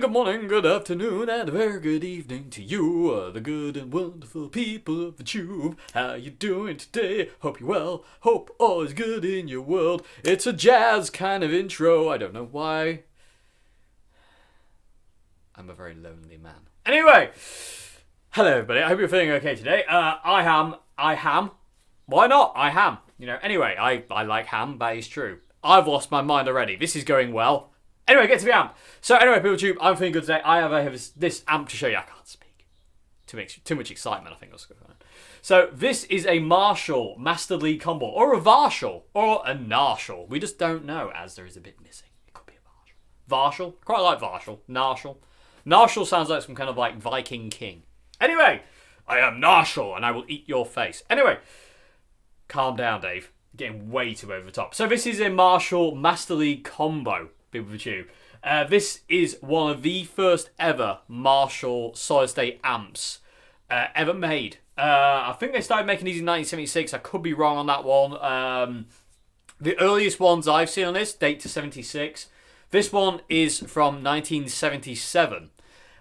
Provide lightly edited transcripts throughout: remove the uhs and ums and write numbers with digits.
good morning, good afternoon, and a very good evening to you, the good and wonderful people of the tube. How you doing today? Hope you're well. Hope all is good in your world. It's a jazz kind of intro. I don't know why. I'm a very lonely man. Anyway, hello everybody. I hope you're feeling okay today. I ham. Why not? I ham. Anyway, I like ham. That is true. I've lost my mind already. This is going well. Anyway, get to the amp. So anyway, people tube, I'm feeling good today. I have this amp to show you. I can't speak. Too much excitement, I think. That's going on. So this is a Marshall Master Lead Combo, or a Varshall, or a Narshall. We just don't know, as there is a bit missing. It could be a Varshall. Varshall? Quite like Varshall. Narshall. Narshall sounds like some kind of like Viking king. Anyway, I am Narshall, and I will eat your face. Anyway, calm down, Dave. You're getting way too over the top. So this is a Marshall Master Lead Combo. People of the tube. This is one of the first ever Marshall solid state amps ever made. I think they started making these in 1976. I could be wrong on that one. The earliest ones I've seen on this date to 76. This one is from 1977.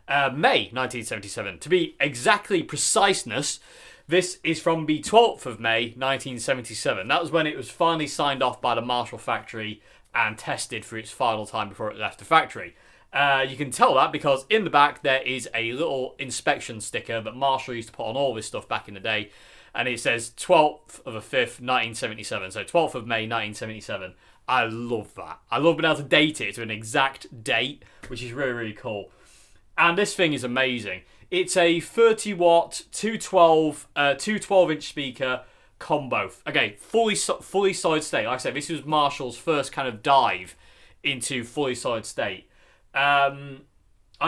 May 1977. To be exactly preciseness, this is from the 12th of May 1977. That was when it was finally signed off by the Marshall factory and tested for its final time before it left the factory. You can tell that because in the back there is a little inspection sticker that Marshall used to put on all this stuff back in the day, and it says 12th of the 5th, 1977. So 12th of May, 1977. I love that. I love being able to date it to an exact date, which is really, really cool. And this thing is amazing. It's a 30 watt, 212 inch speaker combo. Okay, fully solid state. Like I said, this was Marshall's first kind of dive into fully solid state. I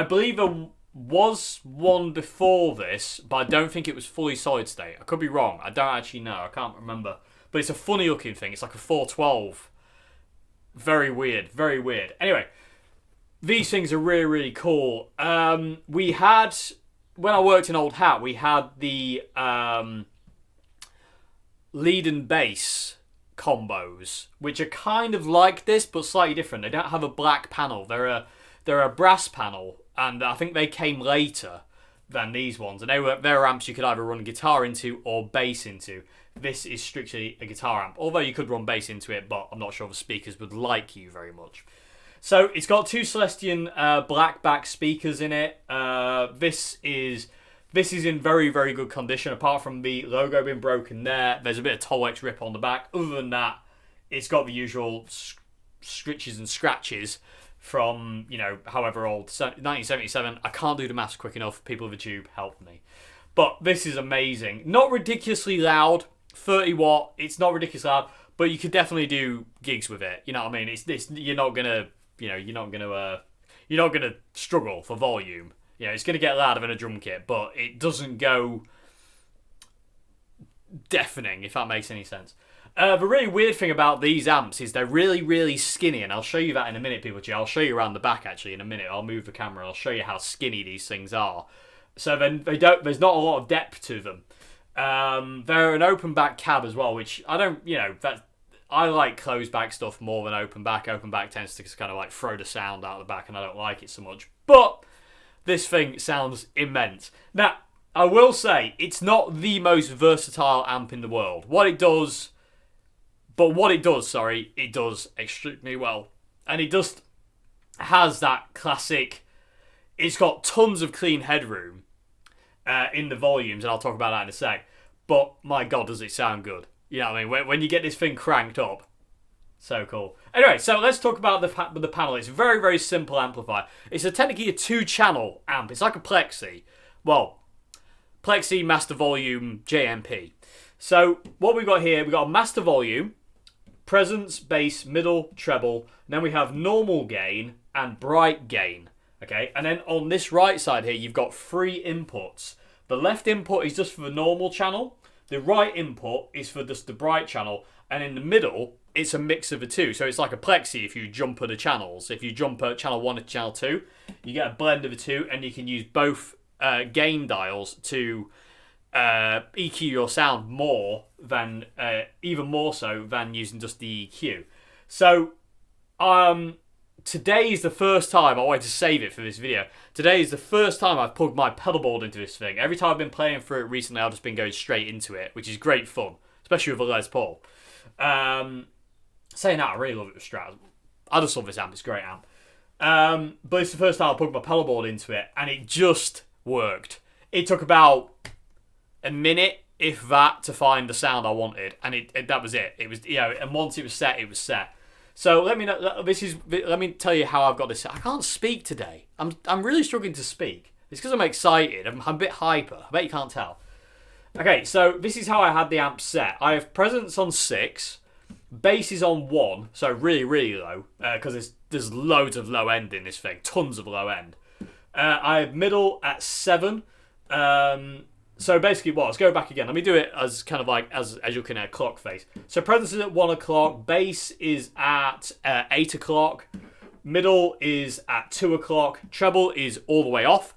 believe there was one before this, but I don't think it was fully solid state. I could be wrong. I don't actually know. I can't remember. But it's a funny looking thing. It's like a 412. Very weird. Very weird. Anyway, these things are really, really cool. We had, when I worked in Old Hat, we had the lead and bass combos, which are kind of like this but slightly different. They don't have a black panel. They're a brass panel, and I think they came later than these ones. And they were amps you could either run guitar into or bass into. This is strictly a guitar amp, although you could run bass into it, but I'm not sure the speakers would like you very much. So it's got two Celestion black back speakers in it. This is in very, very good condition, apart from the logo being broken there. There's a bit of Tolex rip on the back. Other than that, it's got the usual scritches and scratches from, however old. 1977. I can't do the maths quick enough. People of the tube, help me. But this is amazing. Not ridiculously loud. 30 watt. It's not ridiculously loud, but you could definitely do gigs with it. You know what I mean? It's this. You're not gonna struggle for volume. It's going to get louder than a drum kit, but it doesn't go deafening, if that makes any sense. The really weird thing about these amps is they're really, really skinny, and I'll show you that in a minute, people. I'll show you around the back, actually, in a minute. I'll move the camera. I'll show you how skinny these things are. So then there's not a lot of depth to them. They're an open back cab as well, which I don't, I like closed back stuff more than open back. Open back tends to kind of like throw the sound out the back, and I don't like it so much. But this thing sounds immense. Now, I will say, it's not the most versatile amp in the world. It does extremely well. And it just has that classic, it's got tons of clean headroom in the volumes, and I'll talk about that in a sec. But my God, does it sound good. You know what I mean? When you get this thing cranked up. So cool. Anyway, so let's talk about the panel. It's a very, very simple amplifier. It's technically a 2-channel amp. It's like a Plexi. Well, Plexi Master Volume JMP. So what we've got here, we've got a Master Volume, Presence, Bass, Middle, Treble. And then we have Normal Gain and Bright Gain. Okay, and then on this right side here, you've got 3 inputs. The left input is just for the normal channel. The right input is for just the bright channel. And in the middle, it's a mix of the two. So it's like a Plexi if you jumper the channels. If you jumper channel 1 to channel 2, you get a blend of the two, and you can use both gain dials to EQ your sound more than, even more so than using just the EQ. So today is the first time, I wanted to save it for this video. Today is the first time I've plugged my pedal board into this thing. Every time I've been playing through it recently, I've just been going straight into it, which is great fun, especially with a Les Paul. Saying that, I really love it with Strat. I just love this amp. It's a great amp. But it's the first time I plugged my pedal board into it, and it just worked. It took about a minute, if that, to find the sound I wanted, and that was it. It was, and once it was set, it was set. So let me tell you how I've got this. I can't speak today. I'm really struggling to speak. It's because I'm excited. I'm a bit hyper. I bet you can't tell. Okay, so this is how I had the amp set. I have presence on 6, bass is on 1, so really, really low, because there's loads of low end in this thing, tons of low end. I have middle at 7. So basically, let's go back again. Let me do it as kind of like as you're looking at a clock face. So presence is at 1 o'clock, bass is at 8 o'clock, middle is at 2 o'clock, treble is all the way off,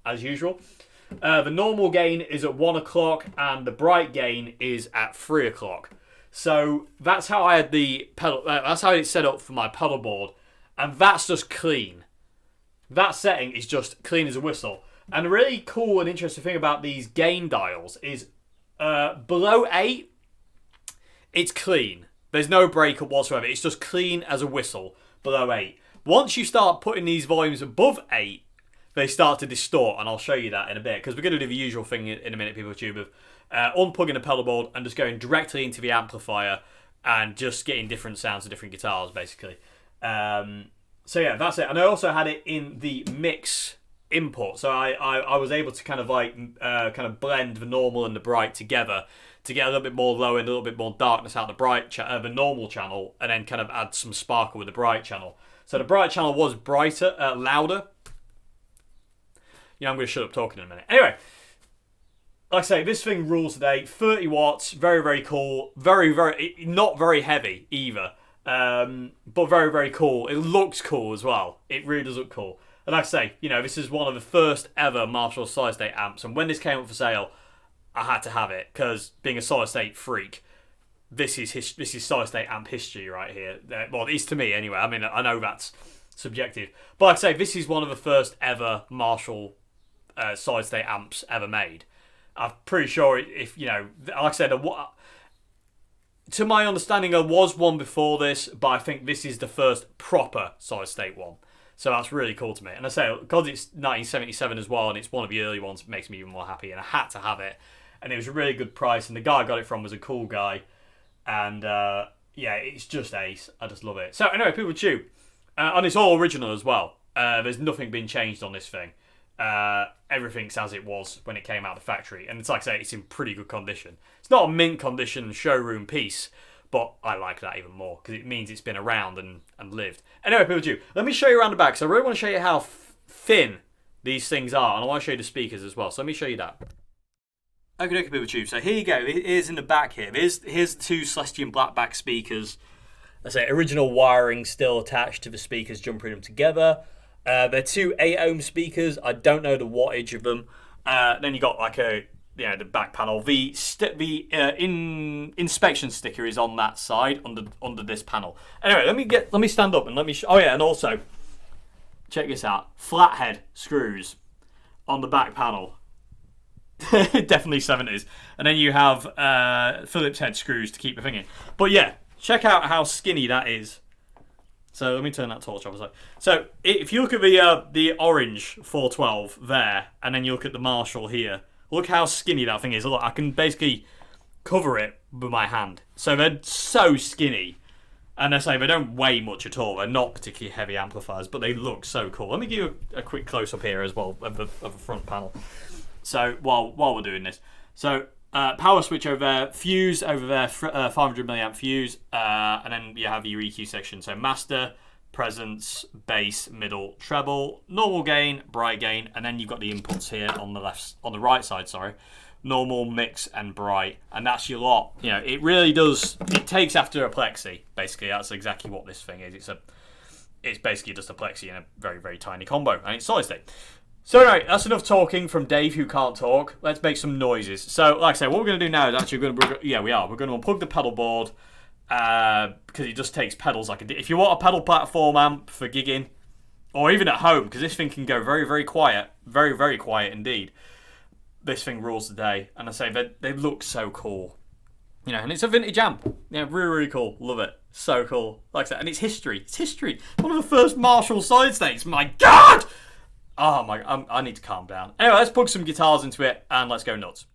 as usual. The normal gain is at 1 o'clock, and the bright gain is at 3 o'clock. So that's how I had the pedal. That's how it's set up for my pedal board, and that's just clean. That setting is just clean as a whistle. And a really cool and interesting thing about these gain dials is below 8, it's clean. There's no breakup whatsoever. It's just clean as a whistle below 8. Once you start putting these volumes above 8, they start to distort, and I'll show you that in a bit, because we're going to do the usual thing in a minute, people, YouTube, of unplugging the pedal board and just going directly into the amplifier and just getting different sounds of different guitars, basically. So yeah, that's it. And I also had it in the mix input, so I was able to kind of blend the normal and the bright together to get a little bit more low and a little bit more darkness out of the normal channel, and then kind of add some sparkle with the bright channel. So the bright channel was brighter, louder. I'm going to shut up talking in a minute. Anyway, like I say, this thing rules today. 30 watts, very, very cool. Very, very, not very heavy either, but very, very cool. It looks cool as well. It really does look cool. And like I say, this is one of the first ever Marshall solid state amps, and when this came up for sale, I had to have it, because being a solid state freak, this is solid state amp history right here. Well, it is to me anyway. I mean, I know that's subjective, but like I say, this is one of the first ever Marshall solid state amps ever made. I'm pretty sure like I said, to my understanding, there was one before this, but I think this is the first proper solid state one. So that's really cool to me. And I say, because it's 1977 as well, and it's one of the early ones, it makes me even more happy. And I had to have it. And it was a really good price. And the guy I got it from was a cool guy. And it's just ace. I just love it. So anyway, people chew. And it's all original as well. There's nothing been changed on this thing. Everything's as it was when it came out of the factory. And it's like I say, it's in pretty good condition. It's not a mint condition showroom piece, but I like that even more, because it means it's been around and lived. Anyway, people do. Let me show you around the back. So I really want to show you how thin these things are, and I want to show you the speakers as well. So let me show you that. Okay, people tube. So here you go. It is in the back here. Here's the two Celestion Blackback speakers. I say original wiring still attached to the speakers, jumping them together. They're two 8-ohm speakers. I don't know the wattage of them. Then you got like the back panel. The inspection sticker is on that side under this panel. Anyway, let me stand up and let me. Oh yeah, and also check this out. Flathead screws on the back panel. Definitely 70s. And then you have Phillips head screws to keep the thing in. But yeah, check out how skinny that is. So let me turn that torch off. So if you look at the orange 412 there, and then you look at the Marshall here, look how skinny that thing is. Look, I can basically cover it with my hand. So they're so skinny. And they don't weigh much at all. They're not particularly heavy amplifiers, but they look so cool. Let me give you a quick close-up here as well of the front panel. So while we're doing this. So power switch over there, fuse over there, 500 milliamp fuse, and then you have your EQ section. So master, presence, bass, middle, treble, normal gain, bright gain, and then you've got the inputs here on the right side, sorry. Normal, mix, and bright, and that's your lot. It really does. It takes after a Plexi. Basically, that's exactly what this thing is. It's basically just a Plexi in a very, very tiny combo, and it's solid state. So anyway, that's enough talking from Dave, who can't talk. Let's make some noises. So, like I say, what we're going to do now is actually we're going to unplug the pedal board, because it just takes pedals like a. If you want a pedal platform amp for gigging, or even at home, because this thing can go very, very quiet, very, very quiet indeed. This thing rules the day, and I say they look so cool, and it's a vintage amp, really, really cool. Love it, so cool. Like I said, and it's history. It's history. One of the first Marshall side states. My God! Oh my! I need to calm down. Anyway, let's plug some guitars into it and let's go nuts.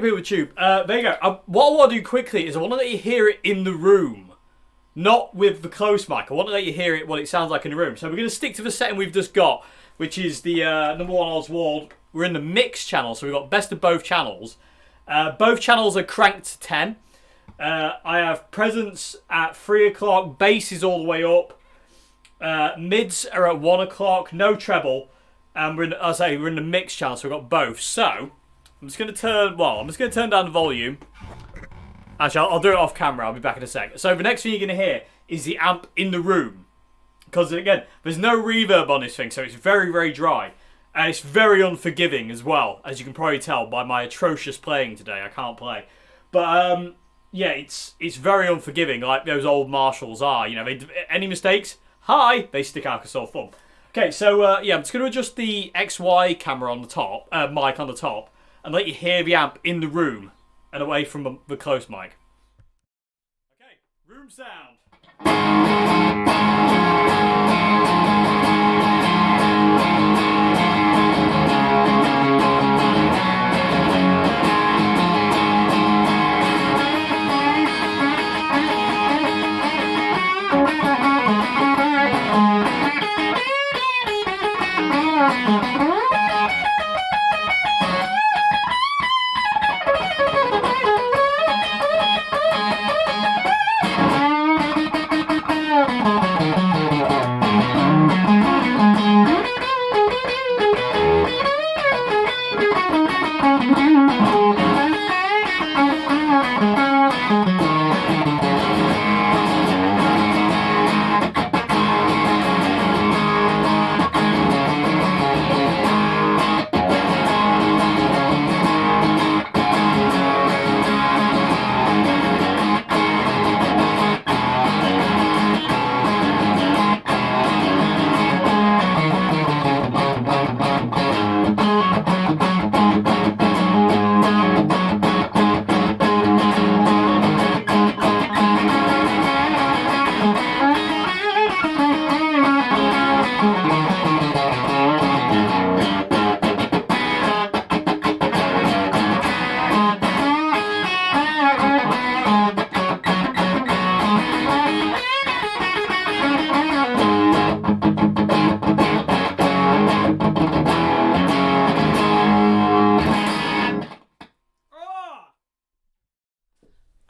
people with tube. There you go. What I want to do quickly is I want to let you hear it in the room, not with the close mic. I want to let you hear it what it sounds like in the room. So we're going to stick to the setting we've just got, which is the number one Oswald. We're in the mix channel, so we've got best of both channels. Both channels are cranked to 10. I have presence at 3 o'clock. Bass is all the way up. Mids are at 1 o'clock. No treble. And we're in the mix channel, so we've got both. So I'm just going to turn down the volume. Actually, I'll do it off camera. I'll be back in a sec. So the next thing you're going to hear is the amp in the room. Because, again, there's no reverb on this thing, so it's very, very dry. And it's very unforgiving as well, as you can probably tell by my atrocious playing today. I can't play. But, yeah, it's very unforgiving, like those old Marshalls are. You know, any mistakes? Hi! They stick out a sore thumb. Okay, so, yeah, I'm just going to adjust the XY camera on the top, mic on the top, and let you hear the amp in the room and away from the close mic. Okay, room sound.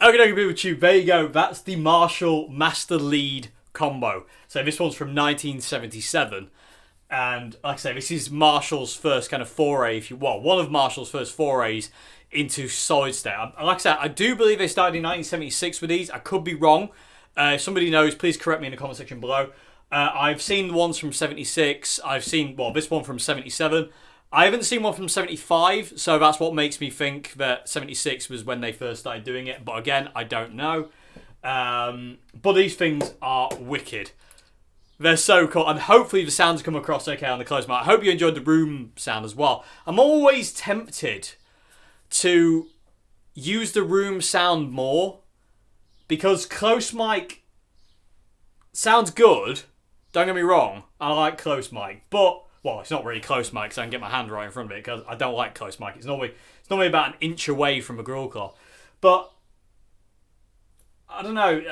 Okay, people tube. There you go. That's the Marshall Master Lead combo. So this one's from 1977, and like I say, this is Marshall's first kind of foray, one of Marshall's first forays into solid state. Like I said, I do believe they started in 1976 with these. I could be wrong. If somebody knows, please correct me in the comment section below. I've seen the ones from 76. I've seen this one from 77. I haven't seen one from 75, so that's what makes me think that 76 was when they first started doing it. But again, I don't know. But these things are wicked. They're so cool. And hopefully the sounds come across okay on the close mic. I hope you enjoyed the room sound as well. I'm always tempted to use the room sound more, because close mic sounds good. Don't get me wrong. I like close mic. But... well, it's not really close mic, so I can get my hand right in front of it, because I don't like close mic. It's normally about an inch away from a grill cloth. But, I don't know,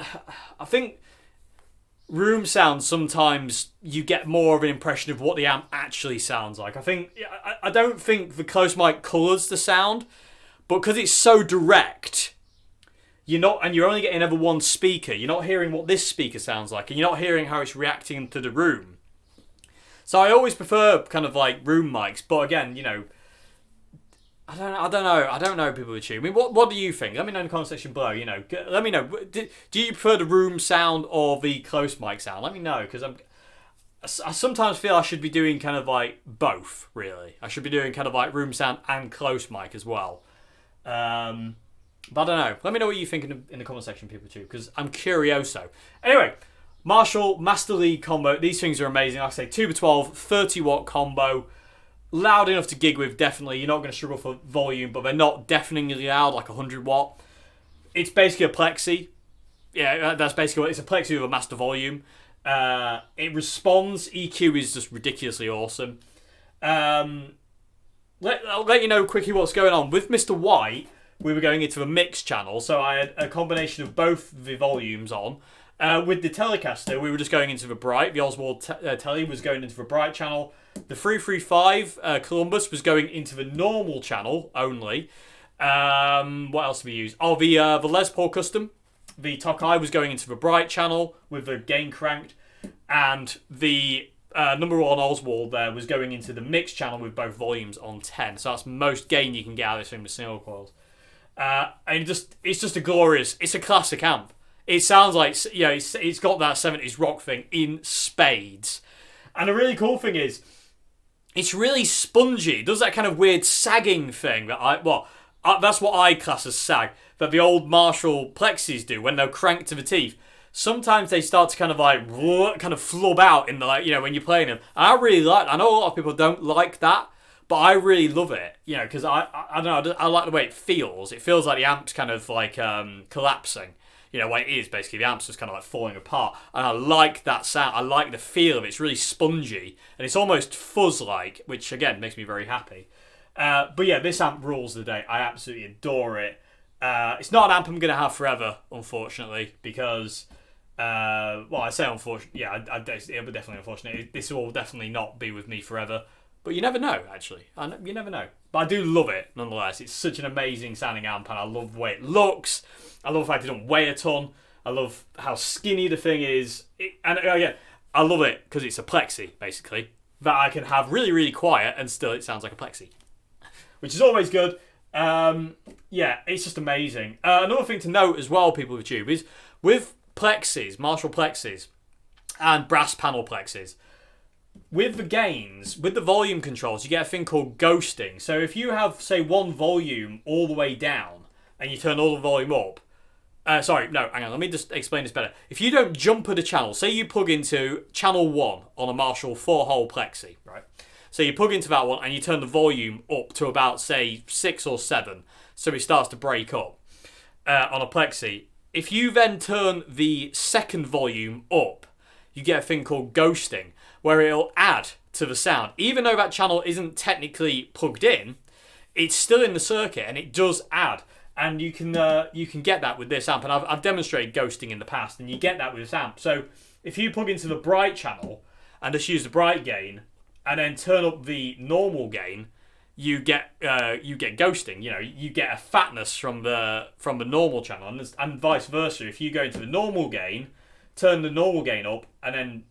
I think room sound, sometimes you get more of an impression of what the amp actually sounds like. I don't think the close mic colours the sound, but because it's so direct, you're only getting ever one speaker, you're not hearing what this speaker sounds like, and you're not hearing how it's reacting to the room. So I always prefer kind of like room mics, but again, I don't know people with tube. I mean, what do you think? Let me know in the comment section below. Let me know. Do you prefer the room sound or the close mic sound? Let me know, because I sometimes feel I should be doing kind of like both. Really, I should be doing kind of like room sound and close mic as well. But I don't know. Let me know what you think in the comment section, people too, because I'm curioso. Anyway. Marshall Master Lead combo. These things are amazing. Like I say, 2x12, 30-watt combo. Loud enough to gig with, definitely. You're not going to struggle for volume, but they're not deafeningly loud like 100-watt. It's basically a plexi. Yeah, that's basically what it's a plexi with a master volume. It responds. EQ is just ridiculously awesome. I'll let you know quickly what's going on. With Mr. White, we were going into a mixed channel, so I had a combination of both the volumes on. With the Telecaster, we were just going into the bright. The Oswald telly was going into the bright channel. The 335 Columbus was going into the normal channel only. What else did we use? Oh, the Les Paul Custom, the Tokai was going into the bright channel with the gain cranked, and the number 1 Oswald there was going into the mixed channel with both volumes on 10. So that's most gain you can get out of this thing with single coils. And it's just a glorious, it's a classic amp. It sounds like, it's got that 70s rock thing in spades. And the really cool thing is, it's really spongy. It does that kind of weird sagging thing that that's what I class as sag, that the old Marshall Plexis do when they're cranked to the teeth. Sometimes they start to kind of flub out in the, when you're playing them. And I really like that. I know a lot of people don't like that, but I really love it, because I don't know, I like the way it feels. It feels like the amp's kind of like collapsing. What it is, basically, the amp's just kind of like falling apart. And I like that sound. I like the feel of it. It's really spongy. And it's almost fuzz-like, which, again, makes me very happy. But yeah, this amp rules the day. I absolutely adore it. It's not an amp I'm going to have forever, unfortunately, because... I say unfortunately. Yeah, it'll be definitely unfortunate. This will definitely not be with me forever. But you never know, actually. You never know. But I do love it, nonetheless. It's such an amazing sounding amp, and I love the way it looks. I love the fact it doesn't weigh a ton. I love how skinny the thing is. I love it because it's a Plexi, basically, that I can have really, really quiet, and still it sounds like a Plexi. Which is always good. It's just amazing. Another thing to note as well, people with Tube, is with Plexis, Marshall Plexis, and brass panel Plexis, with the gains, with the volume controls, you get a thing called ghosting. So if you have, say, one volume all the way down, and you turn all the volume up, hang on, let me just explain this better. If you don't jumper the channel, say you plug into channel 1 on a Marshall 4-hole Plexi, right? So you plug into that one, and you turn the volume up to about, say, 6 or 7, so it starts to break up on a Plexi. If you then turn the second volume up, you get a thing called ghosting, where it'll add to the sound. Even though that channel isn't technically plugged in, it's still in the circuit, and it does add. And you can get that with this amp, and I've demonstrated ghosting in the past, and you get that with this amp. So if you plug into the bright channel and just use the bright gain, and then turn up the normal gain, you get ghosting. You get a fatness from the normal channel, and vice versa. If you go into the normal gain, turn the normal gain up, and then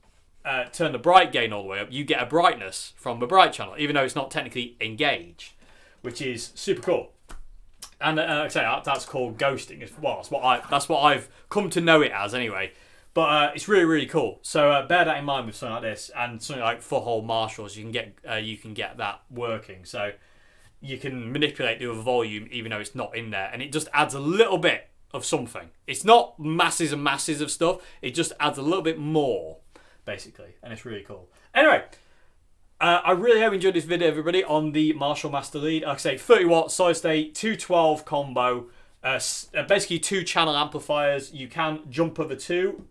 turn the bright gain all the way up, you get a brightness from the bright channel, even though it's not technically engaged, which is super cool. And like I say, that's called ghosting. That's what I've come to know it as, anyway. But it's really, really cool. So bear that in mind with something like this, and something like 4-hole Marshalls. You can get that working. So you can manipulate the other volume, even though it's not in there, and it just adds a little bit of something. It's not masses and masses of stuff. It just adds a little bit more, basically, and it's really cool. Anyway. I really hope you enjoyed this video, everybody, on the Marshall Master Lead. Like I say, 30 watt solid state, 212 combo, basically 2 channel amplifiers. You can jumper the 2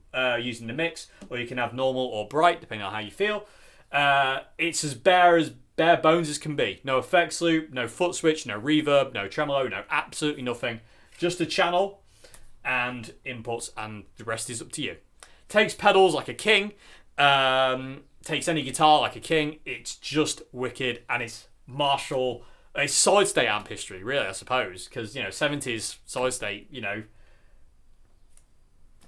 using the mix, or you can have normal or bright, depending on how you feel. It's as bare bones as can be. No effects loop, no foot switch, no reverb, no tremolo, no absolutely nothing. Just a channel and inputs, and the rest is up to you. Takes pedals like a king. Takes any guitar like a king. It's just wicked, and it's Marshall, a solid state amp history, really, I suppose, because 70s solid state,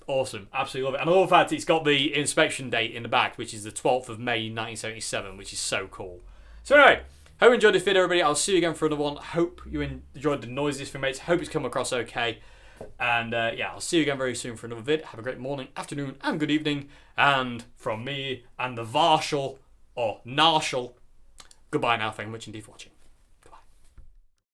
awesome, absolutely love it. And I love the fact it's got the inspection date in the back, which is the 12th of May 1977, which is so cool. So anyway, hope you enjoyed this video, everybody. I'll see you again for another one. Hope you enjoyed the noises from mates. Hope it's come across okay. And I'll see you again very soon for another vid. Have a great morning, afternoon, and good evening. And from me and the Varshall, or Narshall, goodbye now. Thank you much indeed for watching.